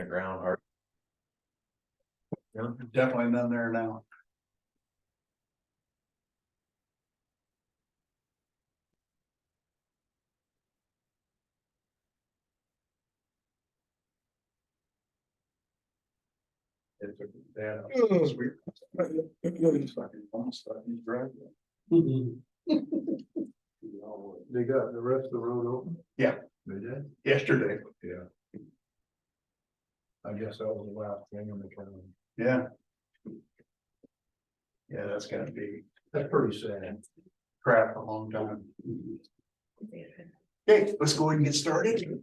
the ground hard. Yeah. Definitely none there now. It took that out. It's weird. It's fucking almost like he's driving. They got the rest of the road open? Yeah. They did? Yesterday. Yeah. I guess that was the last thing in the county. Yeah. Yeah, that's pretty sad. Crap for a long time. Okay, let's go ahead and get started.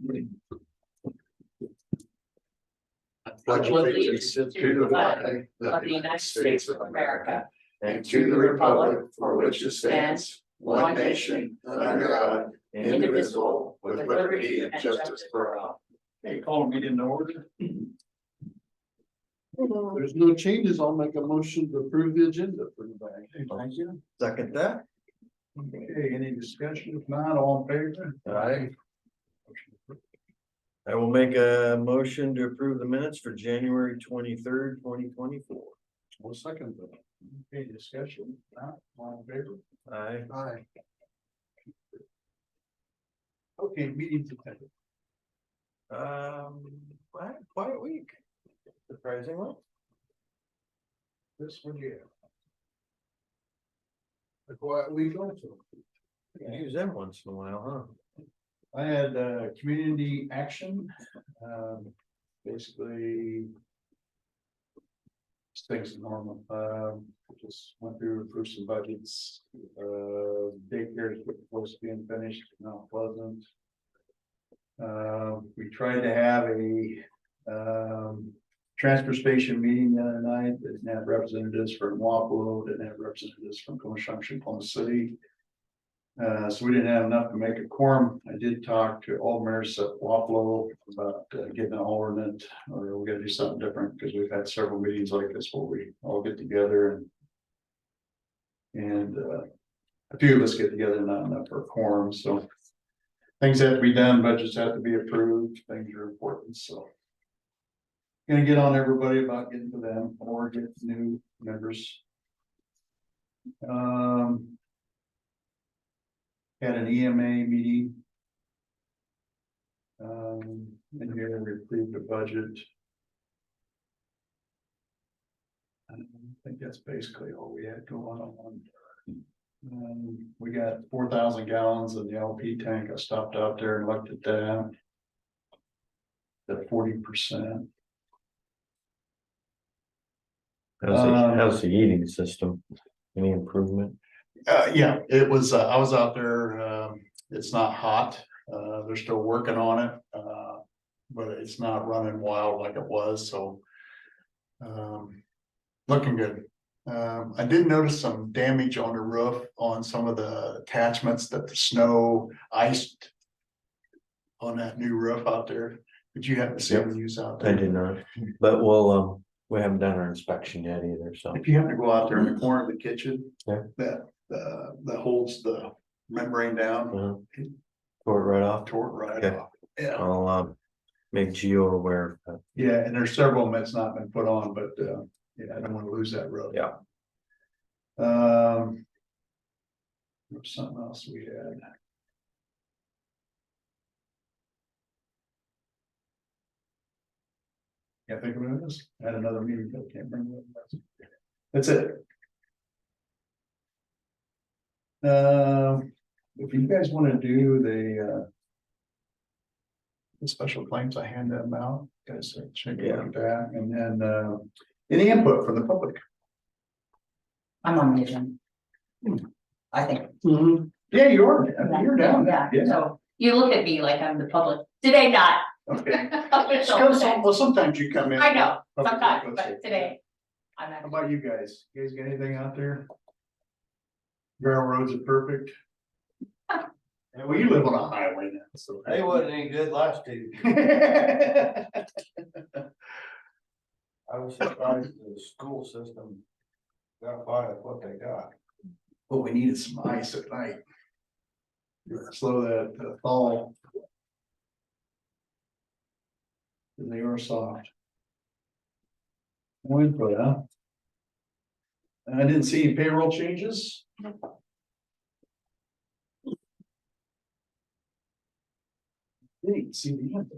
Pledge allegiance to the flag of the United States of America and to the republic for which it stands, one nation, under God, indivisible, with liberty and justice for all. Hey, call a meeting to order. There's no changes. I'll make a motion to approve the agenda for the day. Thank you. Second that. Okay, any discussion? If not, all in favor? Aye. I will make a motion to approve the minutes for January 23rd, 2024. One second. Okay, discussion? Not all in favor? Aye. Aye. Okay, meeting's attended. I had a quiet week, surprisingly. This one, yeah. A quiet week also. I use them once in a while, I had community action, basically. Things normal, just went through approved some budgets, daycare is supposed to be finished, not pleasant. We tried to have a transfer station meeting the other night, that didn't have representatives from Wapello, didn't have representatives from Comishangshan, Plum City. So we didn't have enough to make a quorum. I did talk to all mayors at Wapello about getting an alternate, or we gotta do something different, because we've had several meetings like this where we all get together and a few of us get together, not enough for a quorum, so things have to be done, budgets have to be approved, things are important, so. Gonna get on everybody about getting to them or get new members. Had an EMA meeting. And here we approved the budget. I think that's basically all we had going on. We got 4,000 gallons in the LP tank. I stopped out there and looked at that. At 40%. How's the heating system? Any improvement? Yeah, it was, I was out there, it's not hot, they're still working on it, but it's not running wild like it was, so. Looking good. I did notice some damage on the roof on some of the attachments that the snow iced. On that new roof out there, did you have to see them use out I there? did not, but we'll, we haven't done our inspection yet either, so. If you happen to go out there in the corner of the kitchen, Yeah. that holds the membrane down, Tore it right off. tore it right Okay. off. Yeah, I'll, make Gio aware of that. yeah, and there's several of them that's not been put on, but yeah, I don't want to lose that road. Yeah. There was something else we had. Can't think of what it is. I had another meeting, but I can't remember what it was. That's it. If you guys want to do the special claims, I hand them out, guys, check a look at that, and then any input from the public. I'm on the agenda. I think. Yeah, you are, I mean, you're down. Yeah, so you look at me like I'm the public. Today, not. Okay. Official. Well, sometimes you come in. I know, Okay, sometimes, let's but see. today, I'm How not. about you guys? You guys got anything out there? Gravel roads are perfect. Yeah, well, you live on a highway now, so. They wasn't any good last two. I was surprised the school system got by with what they got. But we needed some ice at night. Slow that thaw. They are soft. No input, huh? I didn't see any payroll changes. Didn't see the end.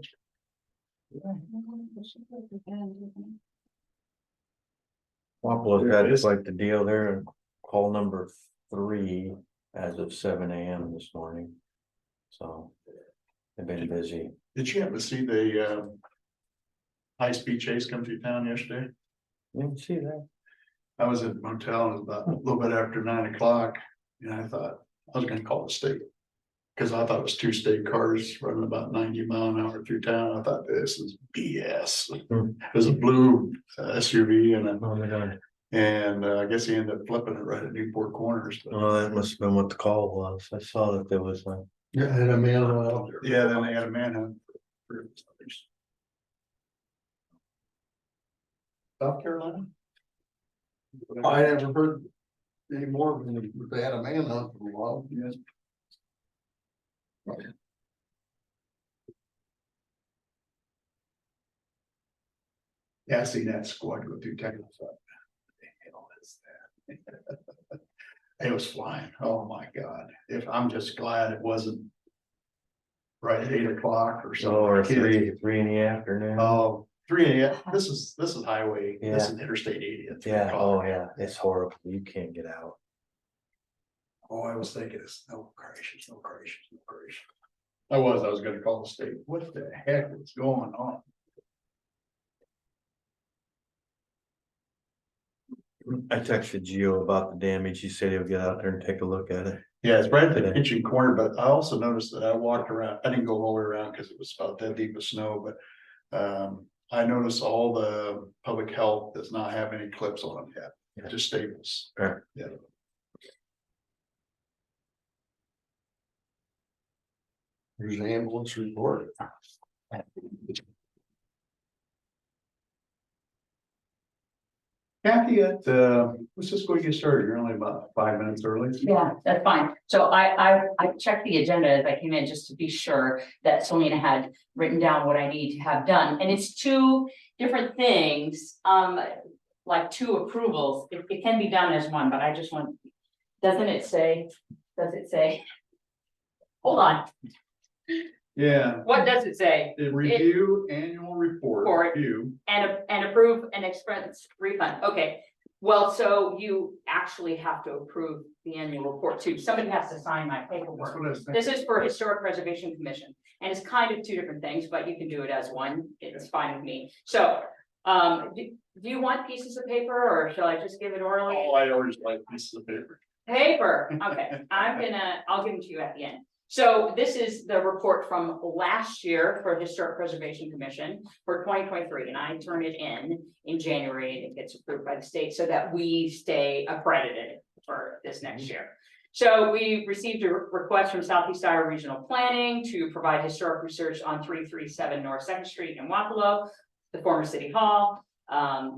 Wapa's There got it is. quite the deal there, call number 3 as of 7 a.m. this morning. So they've been busy. Did you happen to see the high-speed chase come through town yesterday? You didn't see that? I was at the motel, and it was about a little bit after 9 o'clock, and I thought I was gonna call the state. Cause I thought it was 2 state cars running about 90 mile an hour through town. I thought this is BS. It was a blue SUV and Oh my God. I guess he ended up flipping it right at Newport Corners. But Oh, that must have been what the call was. I saw that there was a. yeah, and a manhunt out there. Yeah, then they had a manhunt. South Carolina? I haven't heard any more than they had a manhunt for a while. Yes. Yeah, I seen that squad go through Texas. What the hell is that? It was flying. Oh my God. If I'm just glad it wasn't right at 8 o'clock or something. Or Kids. 3 in the afternoon. Oh, 3 a.m. This is highway. This Yeah. is Interstate 80 at 3 Yeah, o'clock. oh yeah, it's horrible. You can't get out. Oh, I was thinking it's no gracious, no gracious, no gracious. I was gonna call the state. What the heck is going on? I texted Gio about the damage. He said he'll get out there and take a look at it. Yeah, it's right at the Today. kitchen corner, but I also noticed that I walked around, I didn't go all the way around because it was about that deep of snow, but. I noticed all the public health does not have any clips on them yet, Yeah. just staples. Right. Yeah. There's an ambulance report. Kathy, let's just go get started. You're only about 5 minutes early. Yeah, that's fine. So I checked the agenda as I came in just to be sure that Selena had written down what I need to have done. And it's 2 different things, like 2 approvals. It can be done as one, but I just want, does it say? Hold on, Yeah, what does it say? the review annual report. Report. Review. And approve an expense refund. Okay. Well, so you actually have to approve the annual report too. Somebody has to sign my That's paperwork. what I was This thinking. is for Historic Preservation Commission, and it's kind of 2 different things, but you can do it as one. It's fine with me. So, do you want pieces of paper, or shall I just give it orally? Oh, I always like pieces of paper. Paper, okay, I'll give them to you at the end. So this is the report from last year for Historic Preservation Commission for 2023, and I turn it in January, and it gets approved by the state so that we stay accredited for this next year. So we received a request from Southeast Iowa Regional Planning to provide historic research on 337 North Second Street in Wapello, the former City Hall.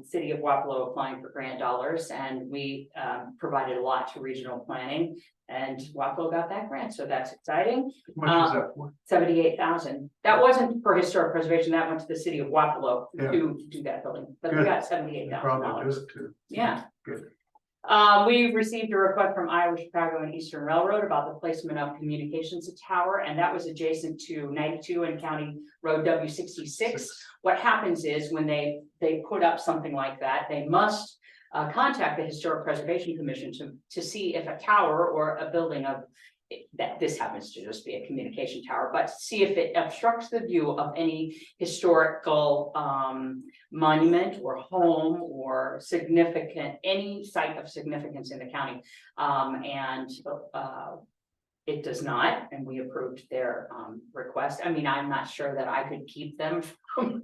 City of Wapello applying for grant dollars, and we provided a lot to regional planning, and Wapello got that grant, so that's exciting. How much is that for? 78,000. That wasn't for historic preservation, that went to the city of Wapello Yeah. to do that building, but we Good. got Probably $78,000. does it too. Yeah. Good. We received a request from Iowa, Chicago and Eastern Railroad about the placement of communications tower, and that was adjacent to 92 and County Road W66. What happens is when they put up something like that, they must contact the Historic Preservation Commission to see if a tower or a building of that, this happens to just be a communication tower, but see if it obstructs the view of any historical monument or home or significant, any site of significance in the county. It does not, and we approved their request. I mean, I'm not sure that I could keep them from.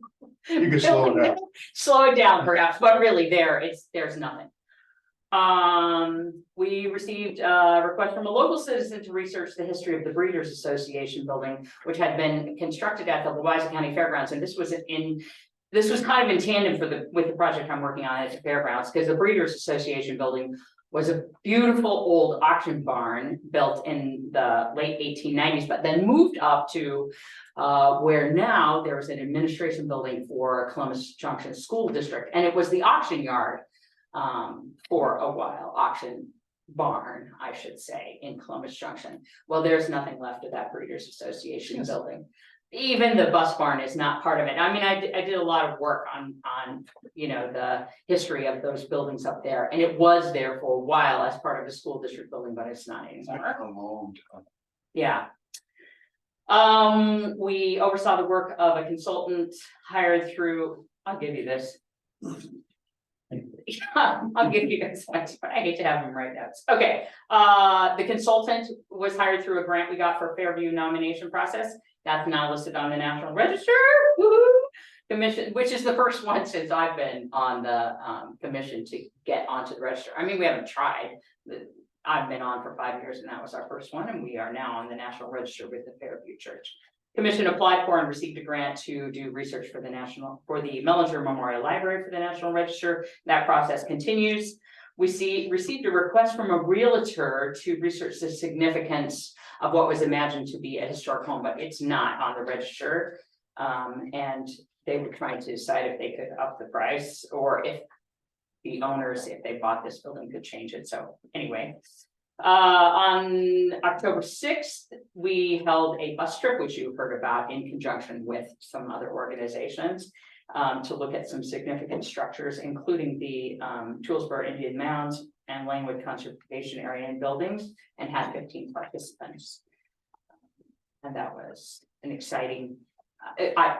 You can slow it down. Slow it down perhaps, but really there's nothing. We received a request from a local citizen to research the history of the Breeders Association building, which had been constructed at the Louisa County Fairgrounds, and this was kind of in tandem with the project I'm working on at the fairgrounds, because the Breeders Association building was a beautiful old auction barn built in the late 1890s, but then moved up to where now there's an administration building for Columbus Junction School District, and it was the auction yard for a while, auction barn, I should say, in Columbus Junction. Well, there's nothing left of that Breeders Association building. Even the bus barn is not part of it. I mean, I did a lot of work on the history of those buildings up there, and it was there for a while as part of the school district building, but it's not anymore. Yeah. We oversaw the work of a consultant hired through, I'll give you this. I'll give you guys, I hate to have them write notes. Okay, the consultant was hired through a grant we got for Fairview nomination process. That's now listed on the National Register. Woo-hoo! Commission, which is the first one since I've been on the commission to get onto the register. I mean, we haven't tried. I've been on for 5 years, and that was our first one, and we are now on the National Register with the Fairview Church. Commission applied for and received a grant to do research for the Mellinger Memorial Library for the National Register. That process continues. We received a request from a realtor to research the significance of what was imagined to be a historic home, but it's not on the register. And they were trying to decide if they could up the price, or if the owners, if they bought this building, could change it. So anyway, on October 6th, we held a bus trip, which you've heard about, in conjunction with some other organizations, to look at some significant structures, including the Toolsboro Indian Mounds and Langwood Conservation Area and buildings, and had 15 participants. And that was an exciting,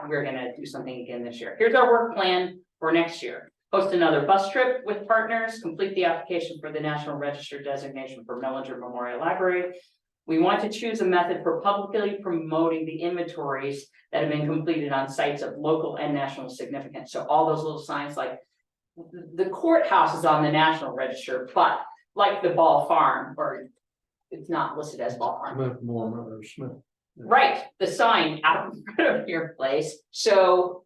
we're gonna do something again this year. Here's our work plan for next year. Host another bus trip with partners, complete the application for the National Register designation for Mellinger Memorial Library. We want to choose a method for publicly promoting the inventories that have been completed on sites of local and national significance. So all those little signs, like the courthouse is on the National Register, but like the Ball Farm, or it's not listed as Ball Farm. Right, the sign out in front of your place. So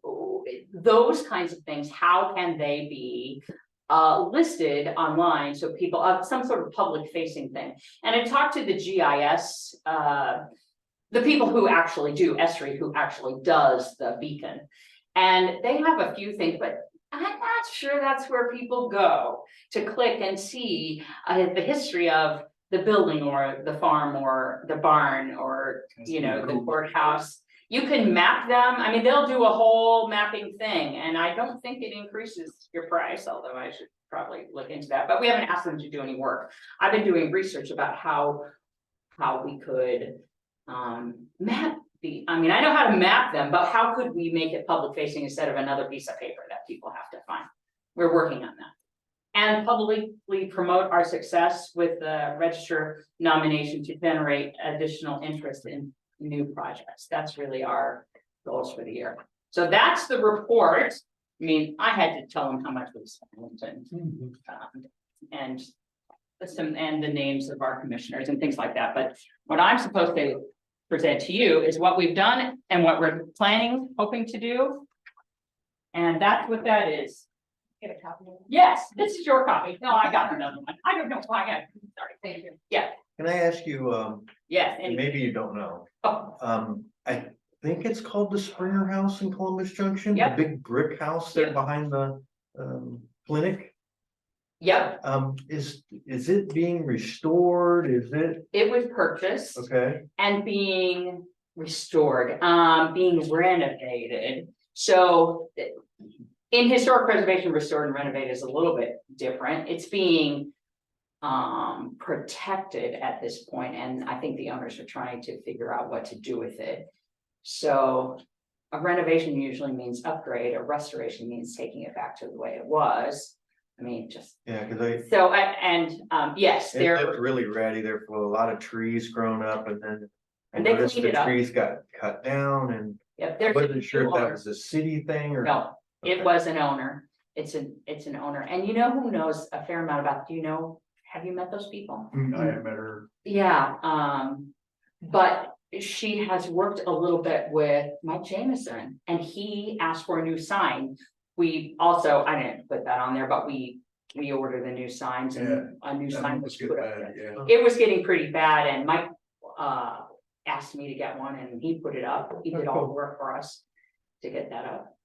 those kinds of things, how can they be listed online so people some sort of public facing thing? And I talked to the GIS, the people who actually do Esri, who actually does the beacon, and they have a few things, but I'm not sure that's where people go to click and see the history of the building or the farm or the barn or the courthouse. You can map them. I mean, they'll do a whole mapping thing, and I don't think it increases your price, although I should probably look into that. But we haven't asked them to do any work. I've been doing research about how we could map the. I mean, I know how to map them, but how could we make it public facing instead of another piece of paper that people have to find? We're working on that. And publicly promote our success with the register nomination to generate additional interest in new projects. That's really our goals for the year. So that's the report. I mean, I had to tell them how much we spent and the names of our commissioners and things like that. But what I'm supposed to present to you is what we've done and what we're planning, hoping to do. And that's what that is. Get a copy. Yes, this is your copy. No, I got another one. I don't know why I got. Sorry, thank you. Yeah. Can I ask you, Yes. and maybe you don't know, Oh, I think it's called the Springer House in Columbus Junction, the Yep. big brick house there Yep. behind the clinic. yep. Is it being restored? Is it It was purchased okay? and being restored, being renovated. So in historic preservation, restored and renovated is a little bit different. It's being protected at this point, and I think the owners are trying to figure out what to do with it. So a renovation usually means upgrade, a restoration means taking it back to the way it was. I mean, just Yeah, because yes, it they're looked really ratty there for a lot of trees grown up, and then I And they noticed cleaned the it up. trees got cut down, and yep, I there's wasn't sure if that owner. was a city thing or. No, it Okay. was an owner. It's an owner, and you know who knows a fair amount about, have you met those people? I met her. Yeah, but she has worked a little bit with Mike Jameson, and he asked for a new sign. We also, I didn't put that on there, but we we order the new signs and a new That sign one was was good put up bad, there. yeah. It was getting pretty bad and Mike, asked me to get one and he put it up. He did all the work for us to get that up.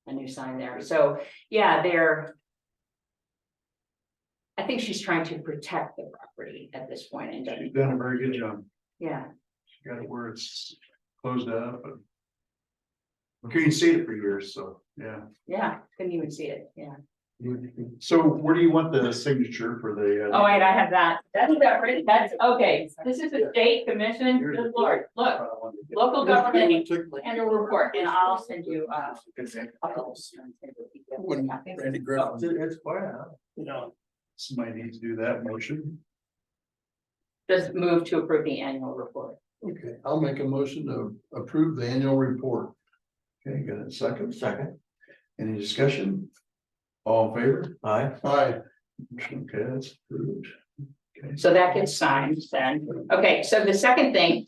A new sign there. So, yeah, I think she's trying to protect the property at this point and She's done a very good job. yeah, She got it where it's closed up and. Couldn't see it for years, so, yeah. couldn't even see it, yeah. So where do you want the signature for the? Oh, wait, I have that. That's separate. That's, okay, this is the state commission, good lord, look, local government annual report, and I'll send you, Randy Griffin. It's fine. Somebody needs to do that motion. Just move to approve the annual report. Okay, I'll make a motion to approve the annual report. Okay, got a second? Second, Any discussion? All in favor? aye. Aye. Okay, that's approved. Okay. So that gets signed then. Okay, so the second thing.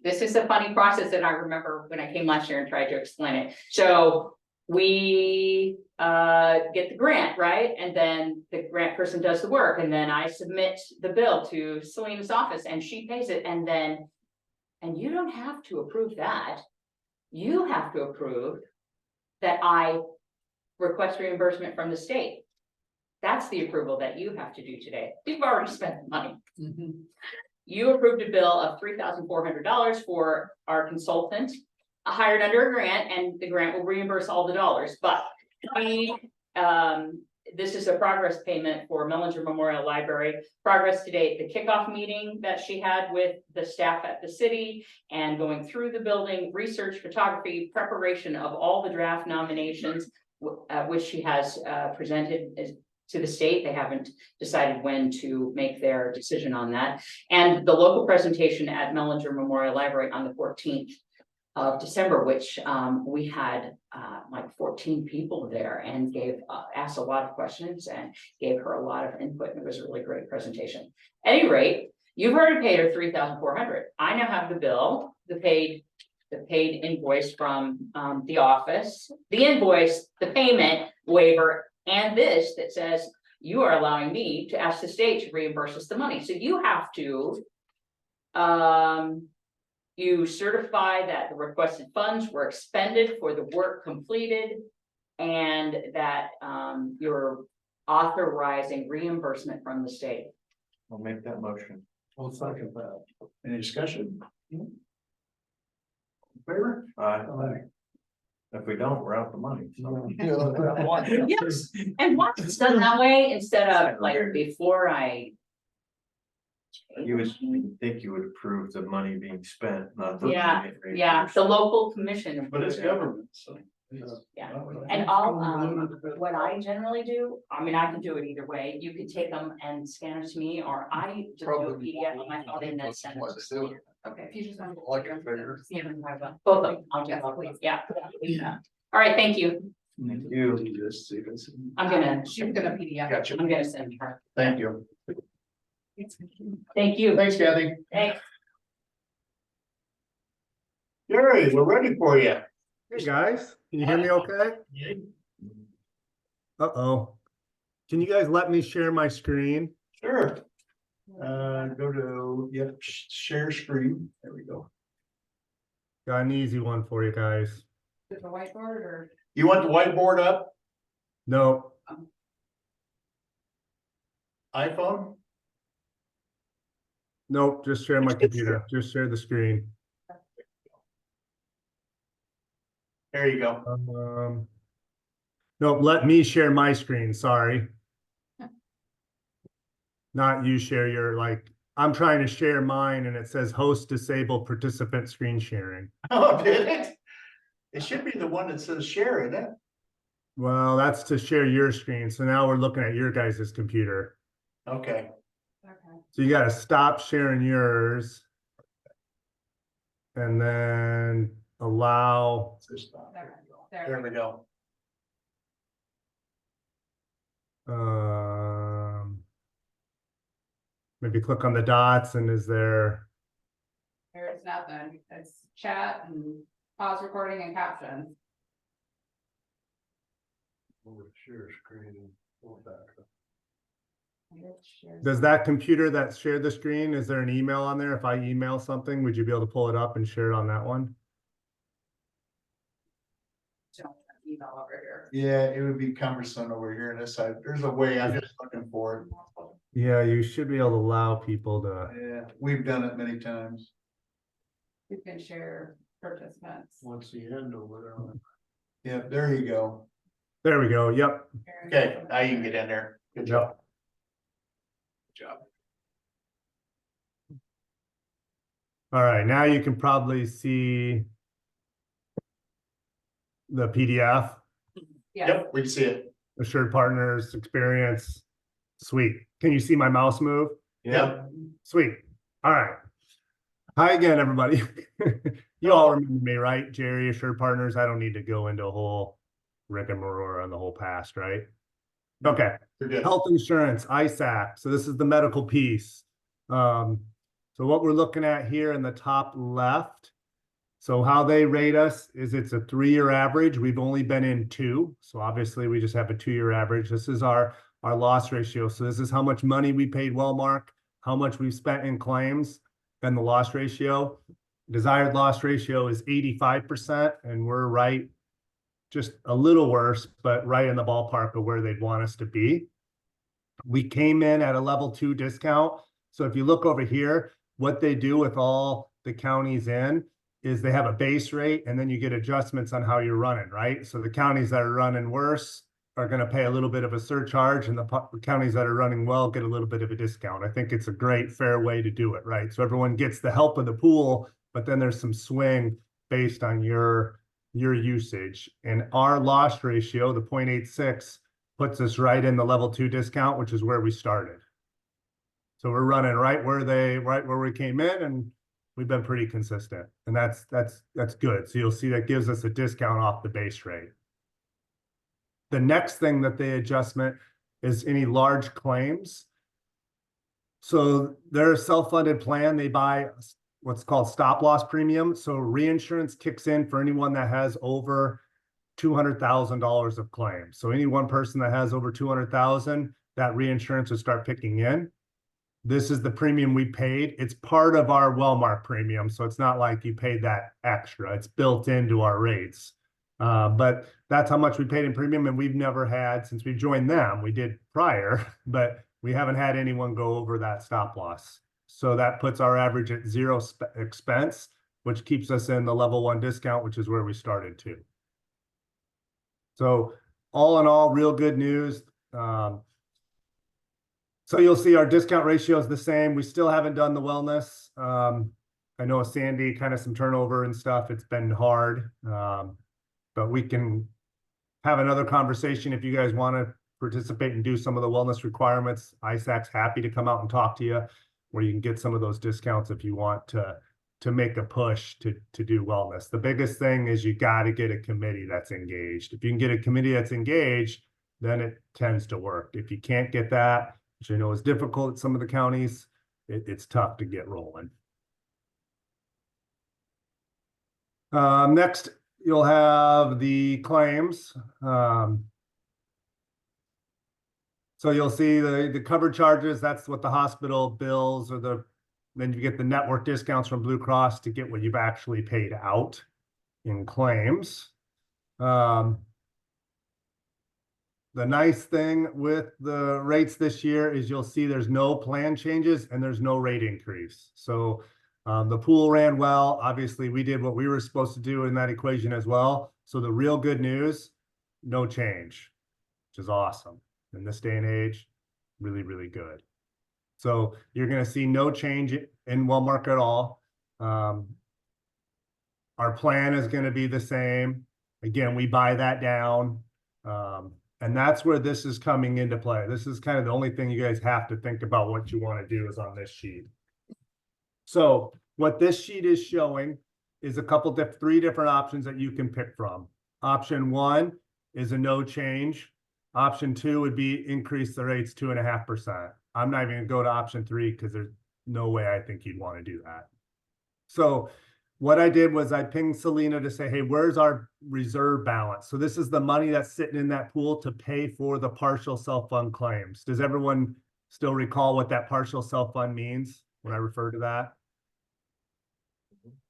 This is a funny process that I remember when I came last year and tried to explain it. So we get the grant, right? And then the grant person does the work and then I submit the bill to Selena's office and she pays it and then. And you don't have to approve that. You have to approve that I request reimbursement from the state. That's the approval that you have to do today. You've already spent the money. You approved a bill of $3,400 for our consultant hired under a grant, and the grant will reimburse all the dollars, but we, this is a progress payment for Mellinger Memorial Library. Progress to date, the kickoff meeting that she had with the staff at the city and going through the building, research, photography, preparation of all the draft nominations, which she has presented to the state. They haven't decided when to make their decision on that. And the local presentation at Mellinger Memorial Library on the 14th of December, which we had like 14 people there and asked a lot of questions and gave her a lot of input. And it was a really great presentation. At any rate, you've already paid her $3,400. I now have the bill, the paid invoice from the office, the invoice, the payment waiver, and this that says you are allowing me to ask the state to reimburse us the money. So you have to you certify that the requested funds were expended for the work completed and that you're authorizing reimbursement from the state. I'll make that motion. We'll second that. Any discussion? In Favor? Aye. Aye. If we don't, we're out the money. Yes, and once it's done that way, instead of like before I. You would think you would approve the money being spent, not. the Yeah, money yeah, the local commission. But it's government, so. Yeah. And I'll, what I generally do, I mean, I can do it either way. You can take them and scan it to me, or I just do a PDF on my phone and then send it to Selena. Okay, if you just want. Like a figure. Yeah, both of them, I'll just, yeah. All right, thank you. Thank you. Just see if it's- I'm gonna, she's gonna PDF. Gotcha. I'm gonna send her. Thank you. Thank you. Thanks, Kathy. Thanks. Gary, we're ready for you. Hey guys, can you hear me okay? Uh-oh. Can you guys let me share my screen? Sure. Go to, yep, share screen. There we go. Got an easy one for you guys. The whiteboard or? You want the whiteboard up? No, iPhone? nope, just share my computer. Just share the screen. There you go. Nope, let me share my screen, sorry. Not you share your, like, I'm trying to share mine and it says host disabled participant screen sharing. Oh, did it? It should be the one that says share, isn't it? Well, that's to share your screen. So now we're looking at your guys' computer. Okay. So you gotta stop sharing yours. And then allow, There we go. maybe click on the dots and is there, There's nothing, it's chat and pause recording and captions. Share screen and pull it back. Does that computer that shared the screen, is there an email on there? If I email something, would you be able to pull it up and share it on that one? Don't email over here. Yeah, it would be cumbersome over here on this side. There's a way, I'm just looking for Yeah, you should be able to allow people to. it. Yeah, we've done it many times. You can share participants. Once the end over there. Yeah, there you go. There we go. Yep. Okay, now you can get in there. Good job. Yep. Good job. All right, now you can probably see the PDF, Yeah, Yep, we can see it. Assured Partners Experience. Sweet. Can you see my mouse move? Yep. Sweet. All right. Hi again, everybody. You all remember me, right? Jerry, Assured Partners. I don't need to go into a whole rigmarole on the whole past, right? Okay. You're good. Health insurance, ISAC. So this is the medical piece. So what we're looking at here in the top left. So how they rate us is it's a 3-year average. We've only been in 2. So obviously we just have a 2-year average. This is our loss ratio. So this is how much money we paid Wellmark, how much we've spent in claims, and the loss ratio. Desired loss ratio is 85%, and we're right, just a little worse, but right in the ballpark of where they'd want us to be. We came in at a level 2 discount. So if you look over here, what they do with all the counties in is they have a base rate, and then you get adjustments on how you're running, right? So the counties that are running worse are going to pay a little bit of a surcharge, and the counties that are running well get a little bit of a discount. I think it's a great, fair way to do it, right? So everyone gets the help of the pool, but then there's some swing based on your usage. And our loss ratio, the 0.86, puts us right in the level 2 discount, which is where we started. So we're running right where we came in, and we've been pretty consistent, and that's good. So you'll see that gives us a discount off the base rate. The next thing that they adjustment is any large claims. So they're a self-funded plan. They buy what's called stop loss premium. So reinsurance kicks in for anyone that has over $200,000 of claims. So any one person that has over 200,000, that reinsurance would start picking in. This is the premium we paid. It's part of our Wellmark premium, so it's not like you paid that extra. It's built into our rates. But that's how much we paid in premium, and we've never had, since we've joined them, we did prior, but we haven't had anyone go over that stop loss. So that puts our average at 0 expense, which keeps us in the level 1 discount, which is where we started to. So all in all, real good news. So you'll see our discount ratio is the same. We still haven't done the wellness. I know Sandy, kind of some turnover and stuff. It's been hard, but we can have another conversation if you guys want to participate and do some of the wellness requirements. ISAC's happy to come out and talk to you, where you can get some of those discounts if you want to make a push to do wellness. The biggest thing is you got to get a committee that's engaged. If you can get a committee that's engaged, then it tends to work. If you can't get that, which I know is difficult at some of the counties, it's tough to get rolling. Next, you'll have the claims. So you'll see the covered charges. That's what the hospital bills, or then you get the network discounts from Blue Cross to get what you've actually paid out in claims. The nice thing with the rates this year is you'll see there's no plan changes and there's no rate increase. So the pool ran well. Obviously, we did what we were supposed to do in that equation as well. So the real good news, no change, which is awesome. In this day and age, really, really good. So you're going to see no change in Wellmark at all. Our plan is going to be the same. Again, we buy that down. And that's where this is coming into play. This is kind of the only thing you guys have to think about what you want to do is on this sheet. So what this sheet is showing is a couple 3 different options that you can pick from. Option 1 is a no change. Option 2 would be increase the rates 2.5%. I'm not even going to go to option 3 because there's no way I think you'd want to do that. So what I did was I pinged Selena to say, hey, where's our reserve balance? So this is the money that's sitting in that pool to pay for the partial self-fund claims. Does everyone still recall what that partial self-fund means when I refer to that?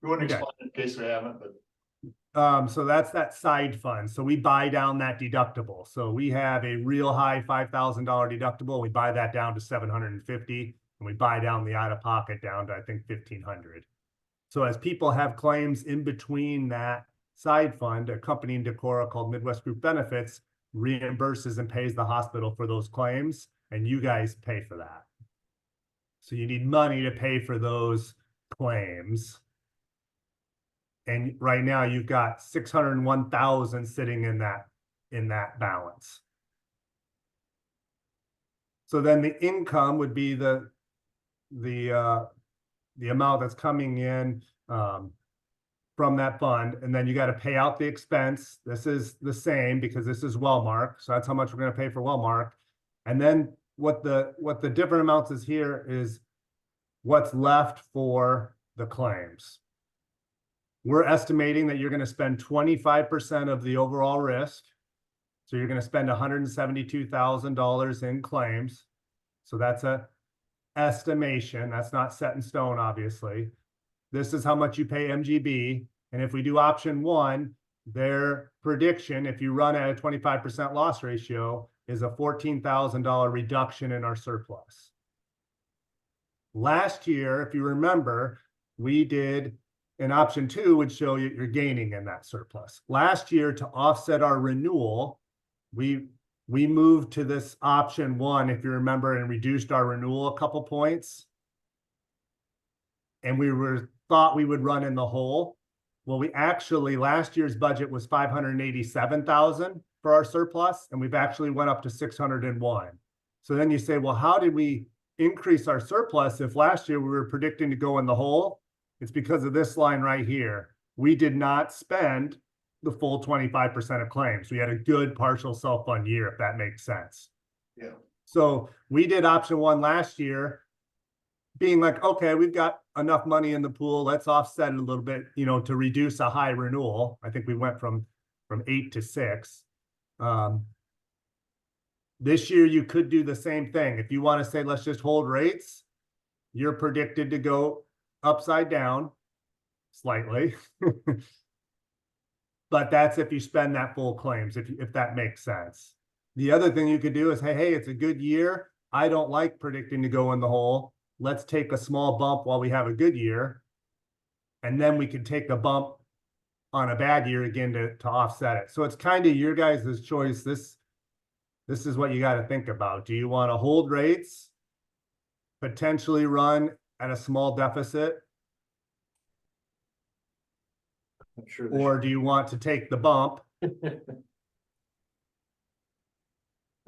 You wouldn't Okay. explain it in case we haven't, but So that's that side fund. So we buy down that deductible. So we have a real high $5,000 deductible. We buy that down to 750, and we buy down the out of pocket down to, I think, 1,500. So as people have claims in between that side fund, a company in Decorah called Midwest Group Benefits reimburses and pays the hospital for those claims, and you guys pay for that. So you need money to pay for those claims. And right now you've got 601,000 sitting in that balance. So then the income would be the amount that's coming in from that fund, and then you got to pay out the expense. This is the same because this is Wellmark, so that's how much we're going to pay for Wellmark. And then what the different amounts is here is what's left for the claims. We're estimating that you're going to spend 25% of the overall risk. So you're going to spend $172,000 in claims. So that's a estimation. That's not set in stone, obviously. This is how much you pay MGB. And if we do option one, their prediction, if you run at a 25% loss ratio, is a $14,000 reduction in our surplus. Last year, if you remember, we did an option two would show you you're gaining in that surplus. Last year, to offset our renewal, we moved to this option one, if you remember, and reduced our renewal a couple points. And we thought we would run in the hole. Well, we actually, last year's budget was 587,000 for our surplus, and we've actually went up to 601. So then you say, well, how did we increase our surplus if last year we were predicting to go in the hole? It's because of this line right here. We did not spend the full 25% of claims. We had a good partial self-fund year, if that makes sense. yeah. So we did option one last year, being like, okay, we've got enough money in the pool. Let's offset it a little bit, to reduce a high renewal. I think we went from 8 to 6. This year, you could do the same thing. If you want to say, let's just hold rates, you're predicted to go upside down slightly. But that's if you spend that full claims, if that makes sense. The other thing you could do is, hey, it's a good year. I don't like predicting to go in the hole. Let's take a small bump while we have a good year. And then we can take the bump on a bad year again to offset it. So it's kind of your guys' choice. This is what you got to think about. Do you want to hold rates, potentially run at a small deficit? I'm sure. Or do you want to take the bump?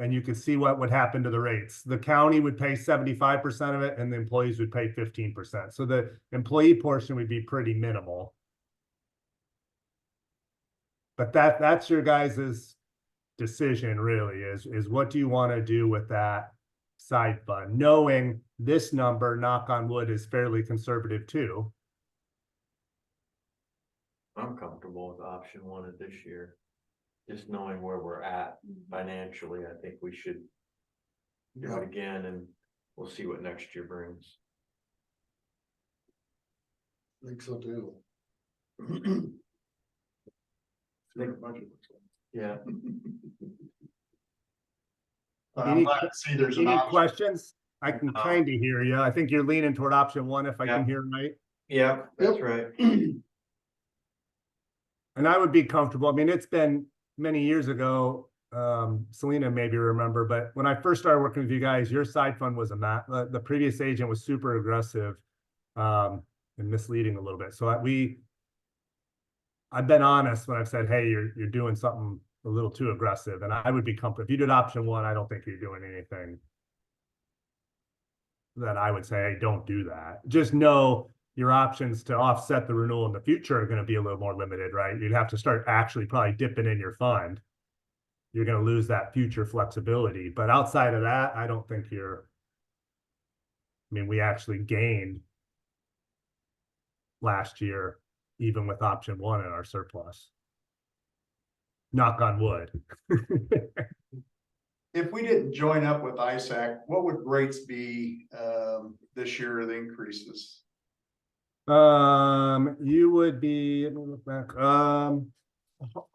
And you can see what would happen to the rates. The county would pay 75% of it, and the employees would pay 15%. So the employee portion would be pretty minimal. But that's your guys' decision, really, is what do you want to do with that side fund? Knowing this number, knock on wood, is fairly conservative too. I'm comfortable with option one of this year. Just knowing where we're at financially, I think we should do it again, and we'll see what next year brings. I think so too. Yeah. I'm glad to see there's an Any option. questions? I can kind of hear you. I think you're leaning toward option one, if I Yeah. can hear right. Yeah, that's right. And I would be comfortable. I mean, it's been many years ago. Selena maybe remember, but when I first started working with you guys, your side fund was the previous agent was super aggressive and misleading a little bit. So I've been honest when I've said, hey, you're doing something a little too aggressive, and I would be comfortable. If you did option one, I don't think you're doing anything that I would say, hey, don't do that. Just know your options to offset the renewal in the future are going to be a little more limited, right? You'd have to start actually probably dipping in your fund. You're going to lose that future flexibility. But outside of that, I don't think we actually gained last year even with option one in our surplus. Knock on wood. If we didn't join up with ISAC, what would rates be, this year, the increases? You would be, let me look back,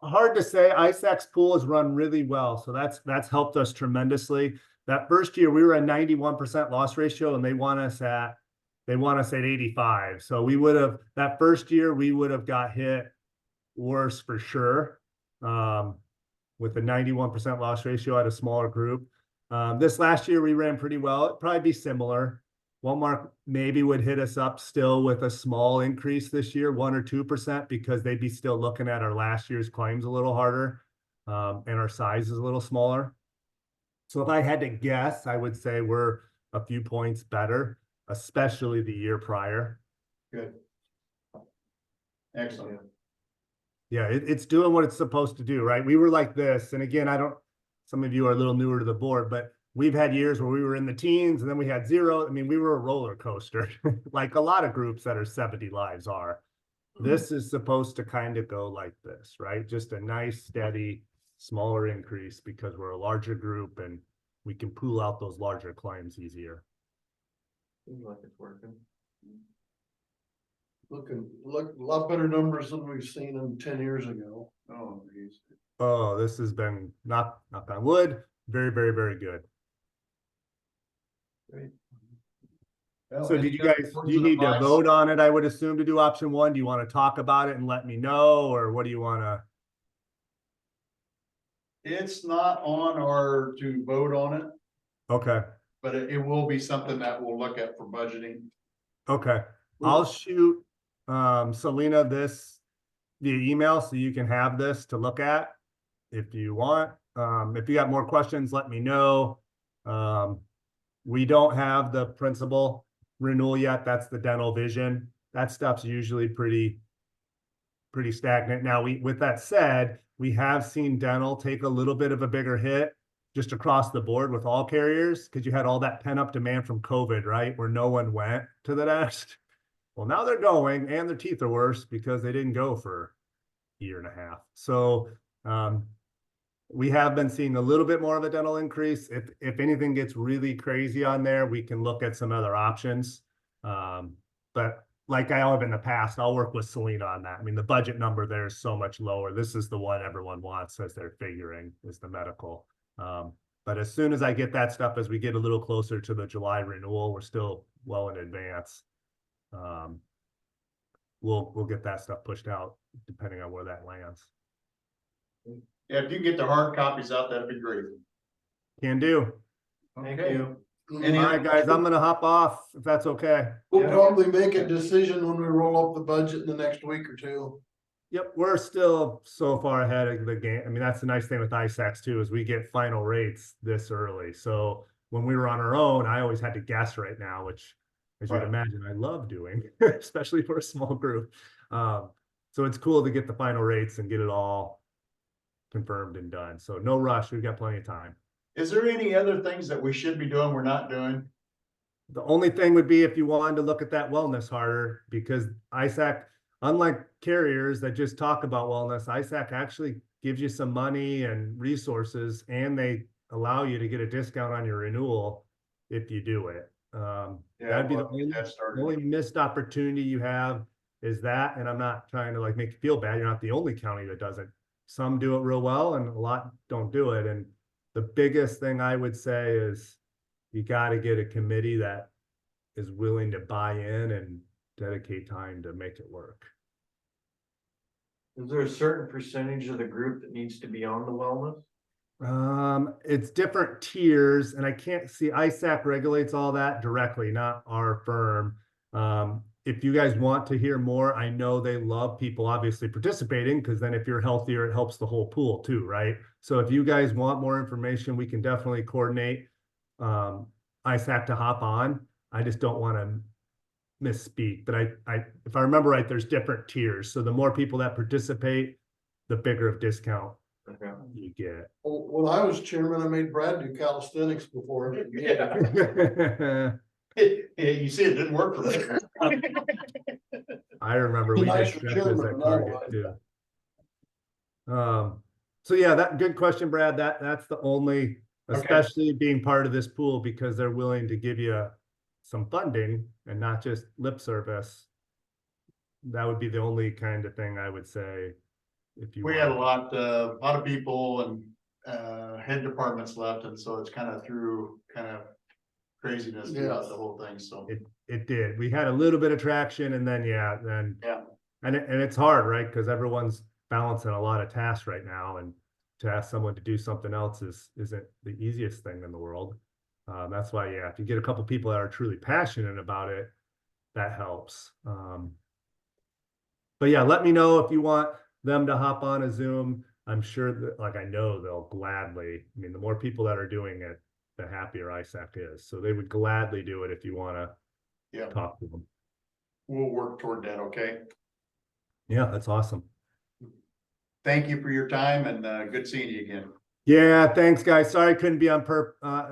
hard to say. ISAC's pool has run really well, so that's helped us tremendously. That first year we were at 91% loss ratio, and they want us at 85. So we would have, that first year we would have got hit worse for sure. With a 91% loss ratio at a smaller group. This last year we ran pretty well. It'd probably be similar. Walmart maybe would hit us up still with a small increase this year, 1 or 2%, because they'd be still looking at our last year's claims a little harder, and our size is a little smaller. So if I had to guess, I would say we're a few points better, especially the year prior. Good. Excellent. Yeah, it's doing what it's supposed to do, right? We were like this, and again, some of you are a little newer to the board, but we've had years where we were in the teens and then we had 0. I mean, we were a roller coaster, like a lot of groups that are 70 lives are. This is supposed to kind of go like this, right? Just a nice, steady, smaller increase because we're a larger group and we can pool out those larger claims easier. Seems like it's working. Look, a lot better numbers than we've seen them 10 years ago. Oh, geez. Oh, this has been, knock on wood, very, very, very good. Well, So did any you other guys, words do you of need to advice? vote on it, I would assume, to do option one? Do you want to talk about it and let me know, or what do you want to? It's not on our to vote on it, Okay, but it will be something that we'll look at for budgeting. okay. I'll shoot Selena this via email so you can have this to look at if you want. If you got more questions, let me know. We don't have the principal renewal yet. That's the dental vision. That stuff's usually pretty stagnant. Now, with that said, we have seen dental take a little bit of a bigger hit just across the board with all carriers, because you had all that pent up demand from COVID, right? Where no one went to the dentist. Well, now they're going, and their teeth are worse because they didn't go for a year and a half. So we have been seeing a little bit more of a dental increase. If anything gets really crazy on there, we can look at some other options. But like I have in the past, I'll work with Selena on that. I mean, the budget number there is so much lower. This is the one everyone wants as they're figuring, is the medical. But as soon as I get that stuff, as we get a little closer to the July renewal, we're still well in advance. We'll get that stuff pushed out depending on where that lands. Yeah, if you get the hard copies out, that'd be great. Can do. Thank Okay. you. Any All right, guys, I'm gonna hop off if that's okay. We'll probably make a decision when we roll up the budget in the next week or two. Yep, we're still so far ahead of the game. I mean, that's the nice thing with ISACs too, is we get final rates this early. So when we were on our own, I always had to guess right now, which, as you'd imagine, I love doing, especially for a small group. So it's cool to get the final rates and get it all confirmed and done. So no rush, we've got plenty of time. Is there any other things that we should be doing we're not doing? The only thing would be if you wanted to look at that wellness harder, because ISAC, unlike carriers that just talk about wellness, ISAC actually gives you some money and resources, and they allow you to get a discount on your renewal if you do it. That'd be the only missed opportunity you have is that. And I'm not trying to like make you feel bad. You're not the only county that doesn't. Some do it real well and a lot don't do it. And the biggest thing I would say is you got to get a committee that is willing to buy in and dedicate time to make it work. Is there a certain percentage of the group that needs to be on the wellness? It's different tiers, and I can't see, ISAC regulates all that directly, not our firm. If you guys want to hear more, I know they love people obviously participating, because then if you're healthier, it helps the whole pool too, right? So if you guys want more information, we can definitely coordinate ISAC to hop on. I just don't want to misspeak, but if I remember right, there's different tiers. So the more people that participate, the bigger of discount you get. Well, when I was chairman, I made Brad do calisthenics before. Yeah, you see, it didn't work for me. I remember we did Nice for stretches chairman at and Target all. too. So yeah, that good question, Brad. That's the only, Okay. especially being part of this pool, because they're willing to give you some funding and not just lip service. That would be the only kind of thing I would say. If you We had a want. lot of people and, head departments left, and so it's kind of through craziness throughout Yes. the whole thing, so. It did. We had a little bit of traction and then, yeah, then. Yeah. And it's hard, right? Because everyone's balancing a lot of tasks right now, and to ask someone to do something else isn't the easiest thing in the world. That's why, yeah, if you get a couple people that are truly passionate about it, that helps. But yeah, let me know if you want them to hop on a Zoom. I'm sure that, like, I know they'll gladly. I mean, the more people that are doing it, the happier ISAC is. So they would gladly do it if you want to Yeah, talk to them. we'll work toward that, okay? Yeah, that's awesome. Thank you for your time, and good seeing you again. Yeah, thanks, guys. Sorry I couldn't be on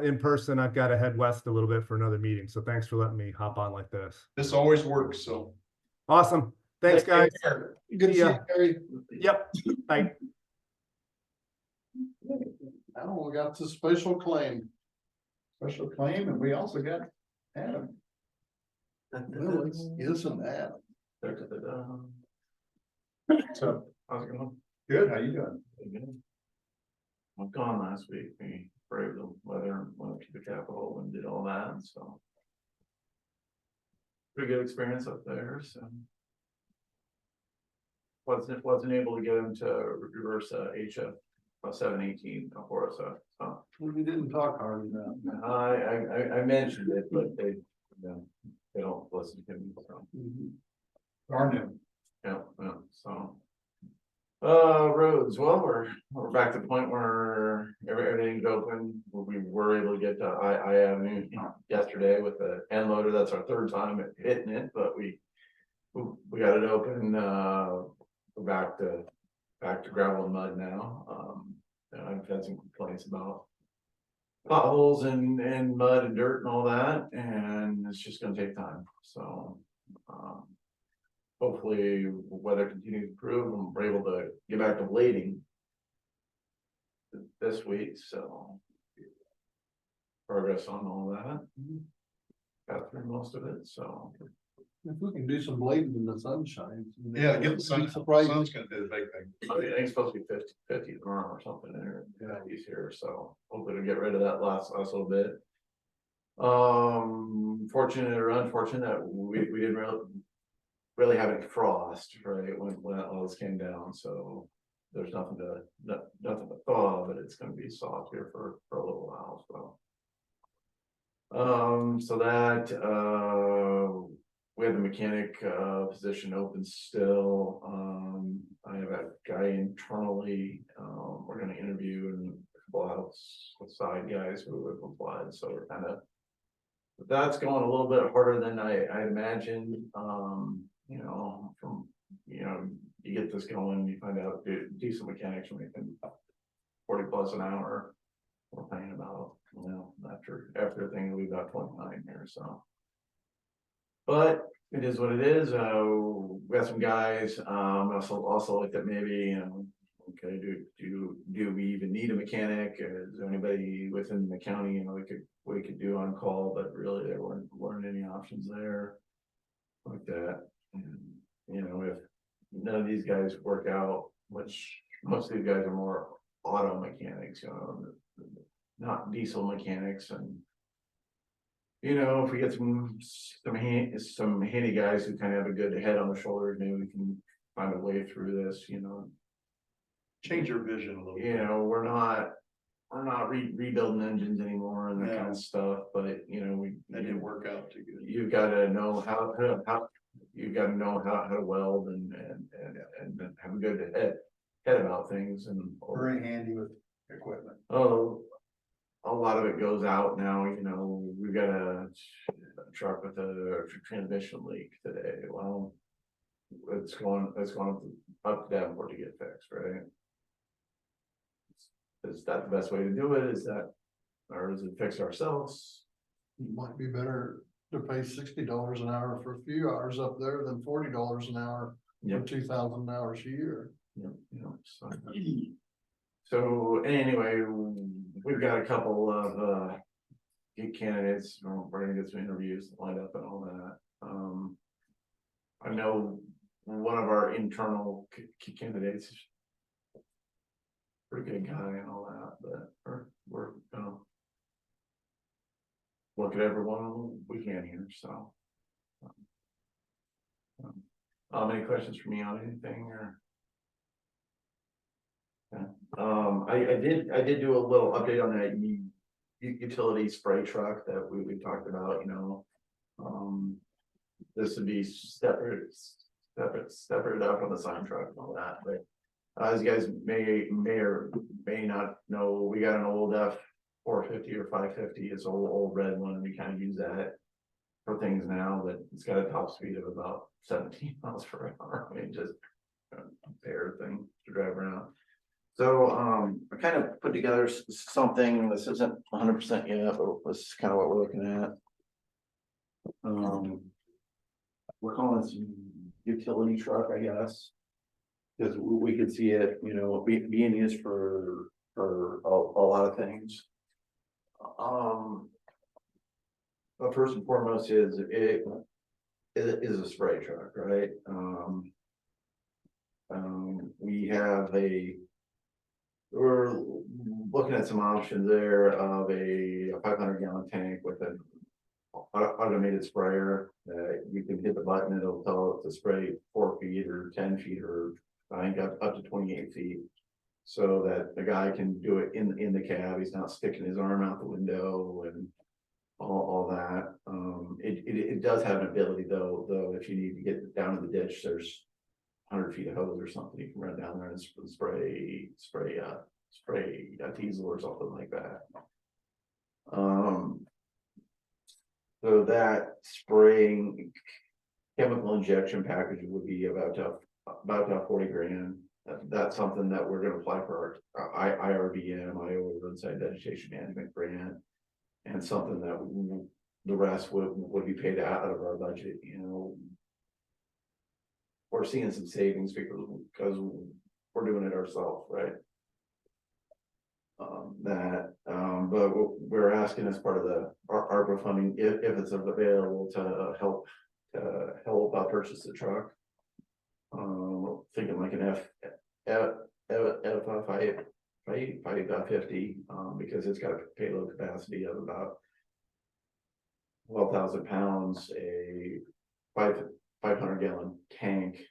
in person. I've got to head west a little bit for another meeting. So thanks for letting me hop on like this. This always works, so. Awesome. Thanks, guys. Good to see Yeah. you, Gary. Yep. Bye. Now we got the special claim. Special claim, and we also got Adam. Well, it's isn't that. So, How's it going? good, how you doing? Good. I'm gone last week. We braved the weather and went up to the Capitol and did all that, so. Pretty good experience up there, so. Wasn't able to get him to reverse HF 718 for us, so. We didn't talk hard enough. I mentioned it, but they, they don't listen to me, so. Darn him. Yeah, so. Roads, well, we're back to the point where everything's open. We were able to get to I Avenue yesterday with the end loader. That's our third time at hitting it, but we got it open. We're back to gravel and mud now. And I've had some complaints about potholes and mud and dirt and all that, and it's just gonna take time, so. Hopefully weather continues to improve and we're able to get back to blading this week, so. Progress on all that. Got through most of it, so. If we can do some blading in the sunshine. Yeah, get the sun, Surprised. sun's gonna do the big thing. I think it's supposed to be 50 tomorrow or something there. Yeah, he's here, so hopefully to get rid of that last little bit. Fortunate or unfortunate, we didn't really have any frost, right, when all this came down, so there's nothing to thaw, but it's gonna be soft here for a little while, so. So that, we have the mechanic, position open still. I have a guy internally, we're gonna interview and a couple outside guys who have applied, so we're kind of. That's going a little bit harder than I imagined, you know, you get this going, you find out decent mechanics are making 40+ an hour. We're paying about, after everything, we've got 29 here, so. But it is what it is. We got some guys, also looked at maybe, okay, do we even need a mechanic? Is there anybody within the county, we could do on call, but really there weren't any options there. Like that, and if none of these guys work out, which most of these guys are more auto mechanics, not diesel mechanics, and if we get some handy guys who kind of have a good head on the shoulders, maybe we can find a way through this, Change your vision a little bit. we're not rebuilding engines anymore and that kind No. of stuff, but That didn't work out too good. you've got to know how to weld and have a good head about things, and Very handy with equipment. a lot of it goes out now. We've got a truck with a transmission leak today. Well, it's going up to Davenport to get fixed, right? Is that the best way to do it? Or is it fix ourselves? It might be better to pay $60 an hour for a few hours up there than $40 an hour for Yep. 2,000 hours a year. So anyway, we've got a couple of good candidates, we're gonna get some interviews lined up and all that. I know one of our internal candidates. Pretty good guy and all that, but we're gonna. Look at everyone we can here, so. Any questions for me on anything or? Yeah. I did do a little update on that utility spray truck that we talked about, you know. This would be separate up on the sign truck and all that, but. As you guys may or may not know, we got an old F450 or 550, it's old red one, and we kind of use that. For things now, but it's got a top speed of about 17 miles per hour, I mean, just. A fair thing to drive around. So, I kind of put together something, this isn't 100% yet, but this is kind of what we're looking at. We're calling this utility truck, I guess. Because we could see it, you know, being used for a lot of things. But first and foremost is it is a spray truck, right? We have we're looking at some options there of a 500-gallon tank with an automated sprayer that you can hit the button, it'll tell it to spray 4 feet or 10 feet or I think up to 28 feet. So that the guy can do it in the cab, he's not sticking his arm out the window and all that. It does have an ability though, if you need to get down to the ditch, there's 100 feet of hose or something, you can run down there and spray a diesel or something like that. So that spraying chemical injection package would be about 40 grand. That's something that we're gonna apply for our IRBM, Iowa Roadside Vegetation Management Grant. And something that the rest would be paid out of our budget, you know. We're seeing some savings because we're doing it ourselves, right? But we're asking as part of our ARPA funding, if it's available to help purchase the truck. Thinking like an F550, because it's got a payload capacity of about 12,000 pounds, a 500-gallon tank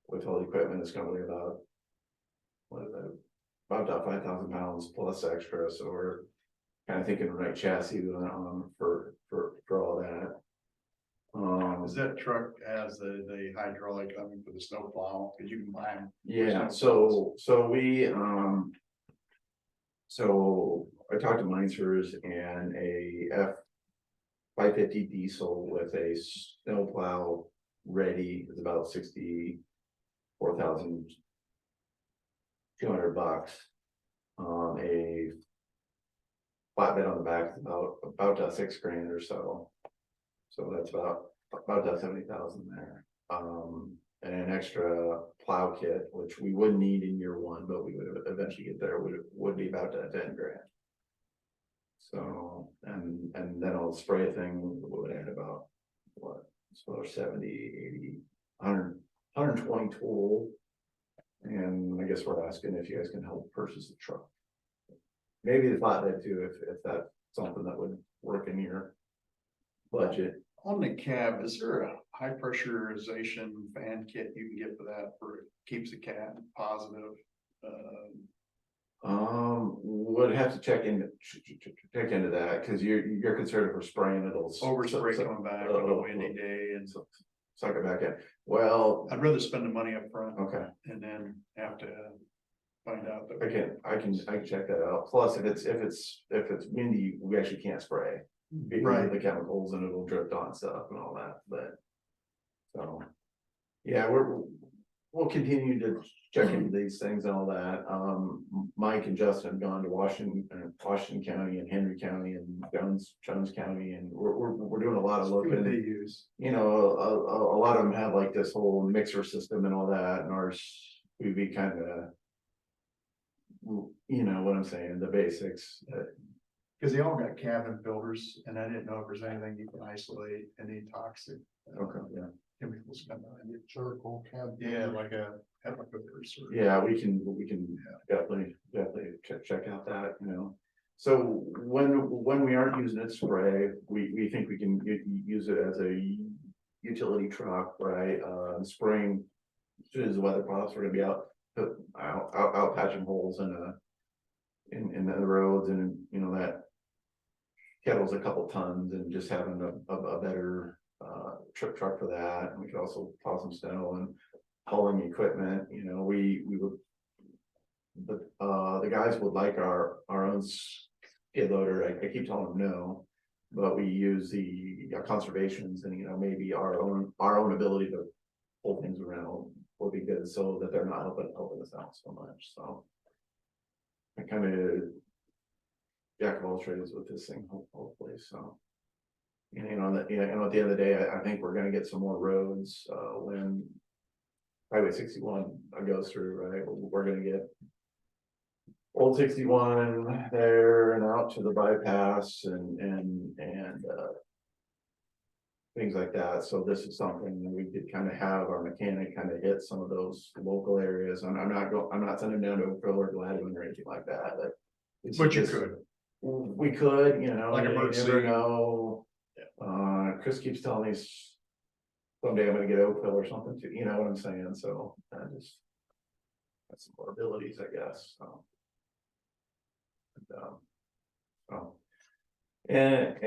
with all the equipment is going to be about about 5,000 pounds plus extra. So we're kind of thinking right chassis for all that. Is that truck has the hydraulic coming for the snow plow, cause you can buy them? Yeah, so I talked to Meinzers and a F550 diesel with a snowplow ready is about $64,200. A flatbed on the back is about $6 grand or so. So that's about 70,000 there. And an extra plow kit, which we wouldn't need in year one, but we would eventually get there, would be about 10 grand. So, and then I'll spray thing would add about what, so 70, 80, 100, 120 total. And I guess we're asking if you guys can help purchase the truck. Maybe the flatbed too, if that's something that would work in your budget. On the cab, is there a high pressurization fan kit you can get for that, for it keeps the cab positive? Would have to check into that, because you're concerned if we're spraying it'll Overspray coming back on a windy day and so. suck it back in. Well, I'd rather spend the money up front okay, and then have to find out that. I can check that out. Plus, if it's windy, we actually can't spray. Because of the chemicals and it'll drip on stuff and all that, but. So, yeah, we'll continue to check into these things and all that. Mike and Justin have gone to Washington County and Henry County and Jones County, and we're doing a lot of See what they looking. use. You know, a lot of them have like this whole mixer system and all that, and ours, we'd be kind of, you know what I'm saying, the basics. Cause they all got cabin filters, and I didn't know if there's anything you can isolate any toxic. Okay, yeah. Chemicals coming out. Your charcoal cab. Yeah, like a HEPA filters. or- Yeah, we can definitely check out that, you know. So when we aren't using it to spray, we think we can use it as a utility truck, right? Spraying, as soon as the weather pops, we're gonna be out patching holes in the roads, and you know that kettle's a couple tons, and just having a better truck for that. And we could also plow some snow and hauling equipment, you know, we would. But the guys would like our own skid loader. I keep telling them no, but we use the conservations, and you know, maybe our own ability to pull things around will be good, so that they're not helping us out so much. So I kind of jack of all trades with this thing, hopefully. So you know, at the end of the day, I think we're gonna get some more roads when Highway 61 goes through, right? We're gonna get Old 61 there and out to the bypass and things like that. So this is something that we could kind of have our mechanic kind of hit some of those local areas. And I'm not sending them down to Oakville or Gladwin or anything like that. But you could. We could, you know, Like you emergency. never know. Chris keeps telling me someday I'm gonna get Oakville or something too, you know what I'm saying? So I just have some more abilities, I guess, so. And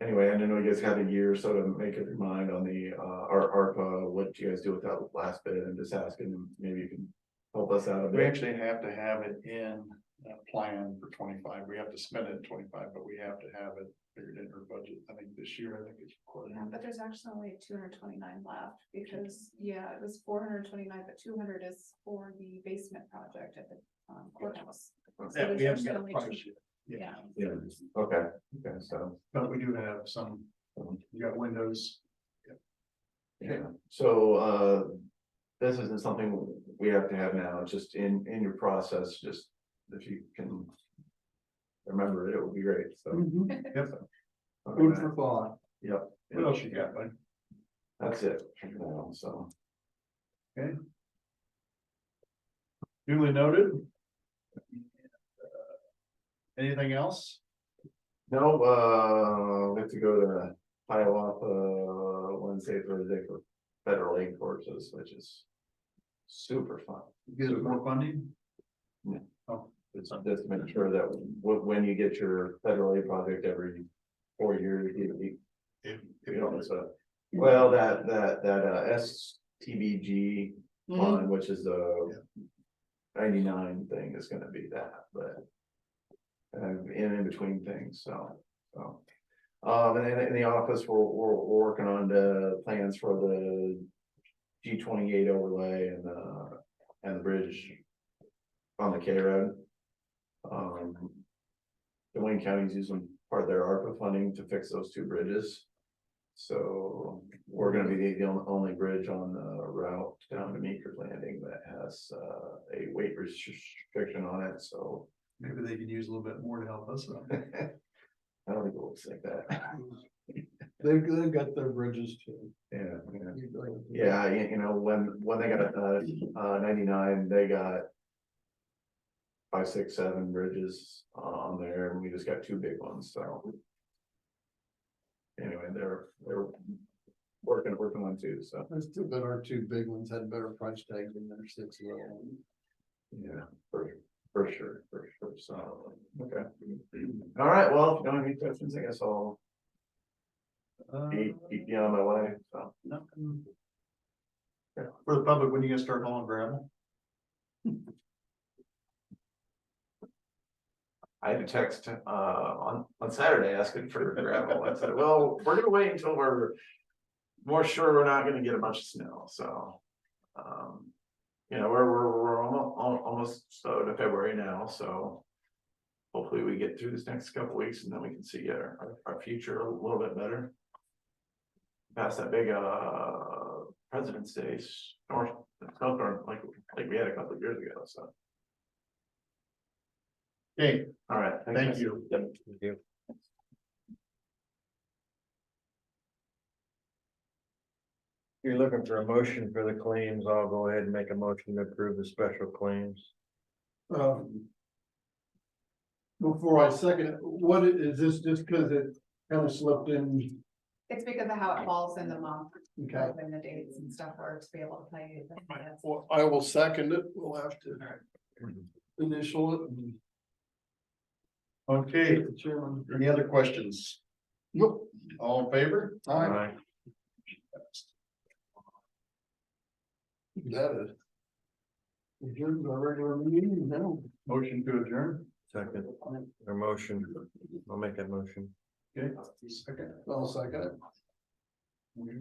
anyway, I know you guys had a year or so to make up your mind on the ARPA, what you guys do with that last bit, and just asking, maybe you can help us out a We bit. actually have to have it in a plan for 25. We have to spend it in 25, but we have to have it figured in our budget. I think this year, I think it's Yeah, but there's actually only 229 left, because, yeah, it was 429, but 200 is for the basement project at the courthouse. So Yeah, there's we haven't actually got a only price two- yet. Yeah. Yeah, okay, so. But we do have some, you got windows. Yeah, so this isn't something we have to have now, it's just in your process, just if you can remember it, it would be great, so. Yep. So, Food for thought. Yep. What else you got, bud? That's it for now, so. Duly noted. Anything else? No, we have to go to Hiawatha Wednesday, Thursday for federal aid courses, which is super fun. Get us more funding? It's just to make sure that when you get your federal aid project every 4 years, you know, so. Well, that STBG fund, which is the 99 thing, is gonna be that, but. In between things, so. And then in the office, we're working on the plans for the G28 overlay and the bridge on the K road. Wayne County's using part of their ARPA funding to fix those two bridges. So we're gonna be the only bridge on the route down to Meeker's Landing that has a weight restriction on it, so. Maybe they could use a little bit more to help us out. I don't think it looks like that. They've got their bridges too. Yeah, you know, when they got 99, they got 5, 6, 7 bridges on there, and we just got 2 big ones, so. Anyway, they're working on 2, so. There's two, but our two big ones had better price tags than their 6 little ones. Yeah, for sure, so, okay. All right, well, if you don't have any questions, I guess I'll keep you on my way, so. Nothing. For the public, when you gonna start hauling gravel? I had a text on Saturday asking for gravel. I said, well, we're gonna wait until we're more sure we're not gonna get a bunch of snow, so. You know, we're almost to February now, so. Hopefully we get through this next couple weeks and then we can see our future a little bit better. Past that big, President's Day, snowstorm like we had a couple of years ago, so. Okay, All right. thank you. Yep. You're looking for a motion for the claims, I'll go ahead and make a motion to approve the special claims. Before I second it, what is this, just because it kind of slipped in? It's because of how it falls in the month, Okay. like when the dates and stuff are to be able to tell you. Well, I will second it, we'll have to initial it. Okay, Chairman. any other questions? Nope. All in favor? Aye. That is. Adjourn our regular meeting now. Motion to adjourn? Second, or motion, I'll make that motion. Okay, second. I'll second it. We're